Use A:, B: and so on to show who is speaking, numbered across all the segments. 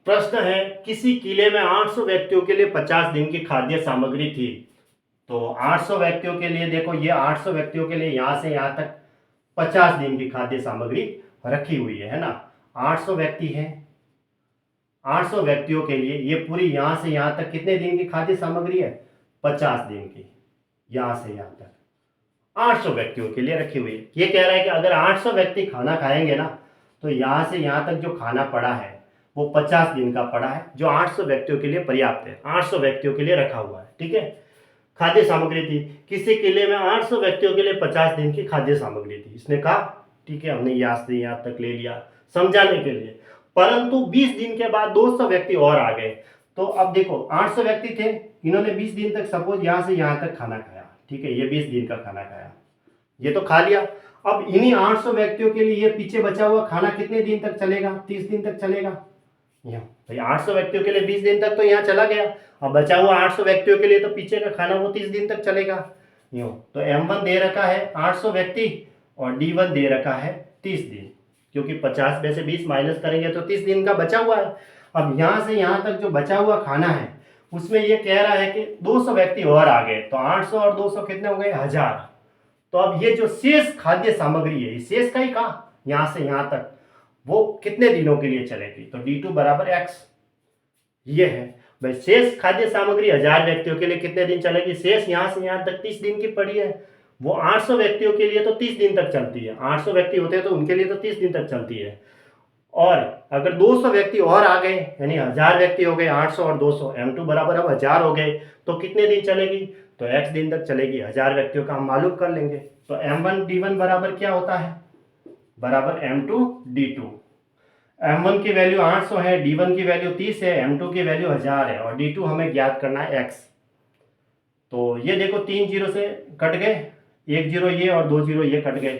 A: प्रश्न है, किसी किले में 800 व्यक्तियों के लिए 50 दिन की खाद्य सामग्री थी। तो 800 व्यक्तियों के लिए देखो, ये 800 व्यक्तियों के लिए यहां से यहां तक 50 दिन की खाद्य सामग्री रखी हुई है ना। 800 व्यक्ति हैं, 800 व्यक्तियों के लिए ये पूरी यहां से यहां तक कितने दिन की खाद्य सामग्री है? 50 दिन की। यहां से यहां तक 800 व्यक्तियों के लिए रखी हुई है। ये कह रहा है कि अगर 800 व्यक्ति खाना खाएंगे ना, तो यहां से यहां तक जो खाना पड़ा है वो 50 दिन का पड़ा है, जो 800 व्यक्तियों के लिए पर्याप्त है, 800 व्यक्तियों के लिए रखा हुआ है। ठीक है, खाद्य सामग्री थी। किसी किले में 800 व्यक्तियों के लिए 50 दिन की खाद्य सामग्री थी, इसने कहा। ठीक है, हमने यहां से यहां तक ले लिया समझाने के लिए। परंतु 20 दिन के बाद 200 व्यक्ति और आ गए। तो अब देखो, 800 व्यक्ति थे, इन्होंने 20 दिन तक सपोज यहां से यहां तक खाना खाया। ठीक है, ये 20 दिन का खाना खाया, ये तो खा लिया। अब इन्हीं 800 व्यक्तियों के लिए ये पीछे बचा हुआ खाना कितने दिन तक चलेगा? 30 दिन तक चलेगा। यहाँ भाई 800 व्यक्तियों के लिए 20 दिन तक तो यहाँ चला गया, अब बचा हुआ 800 व्यक्तियों के लिए तो पीछे का खाना वो 30 दिन तक चलेगा। यूं तो M1 दे रखा है 800 व्यक्ति और D1 दे रखा है 30 दिन, क्योंकि 50 में से 20 माइनस करेंगे तो 30 दिन का बचा हुआ है। अब यहाँ से यहाँ तक जो बचा हुआ खाना है उसमें ये कह रहा है कि 200 व्यक्ति और आ गए, तो 800 और 200 कितने हो गए? 1000। तो अब ये जो शेष खाद्य सामग्री है, शेष का ही कहा यहां से यहां तक, वो कितने दिनों के लिए चलेगी? तो D2 बराबर x। ये है भाई, शेष खाद्य सामग्री 1000 व्यक्तियों के लिए कितने दिन चलेगी? शेष यहां से यहां तक 30 दिन की पड़ी है, वो 800 व्यक्तियों के लिए तो 30 दिन तक चलती है। 800 व्यक्ति होते हैं तो उनके लिए तो 30 दिन तक चलती है। और अगर 200 व्यक्ति और आ गए, यानी 1000 व्यक्ति हो गए, 800 और 200, M2 बराबर अब 1000 हो गए, तो कितने दिन चलेगी? तो x दिन तक चलेगी। 1000 व्यक्तियों का हम मालूम कर लेंगे। तो M1 D1 बराबर क्या होता है? बराबर M2 D2। M1 की वैल्यू 800 है, D1 की वैल्यू 30 है, M2 की वैल्यू 1000 है और D2 हमें ज्ञात करना है x। तो ये देखो 3 जीरो से कट गए, 1 जीरो ये और 2 जीरो ये कट गए,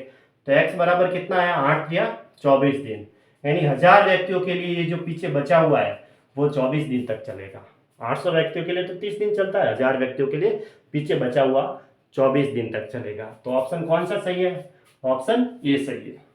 A: तो x बराबर कितना है? 8 या 24 दिन। यानी 1000 व्यक्तियों के लिए ये जो पीछे बचा हुआ है वो 24 दिन तक चलेगा। 800 व्यक्तियों के लिए तो 30 दिन चलता है, 1000 व्यक्तियों के लिए पीछे बचा हुआ 24 दिन तक चलेगा। तो ऑप्शन कौन सा सही है? ऑप्शन ए सही है।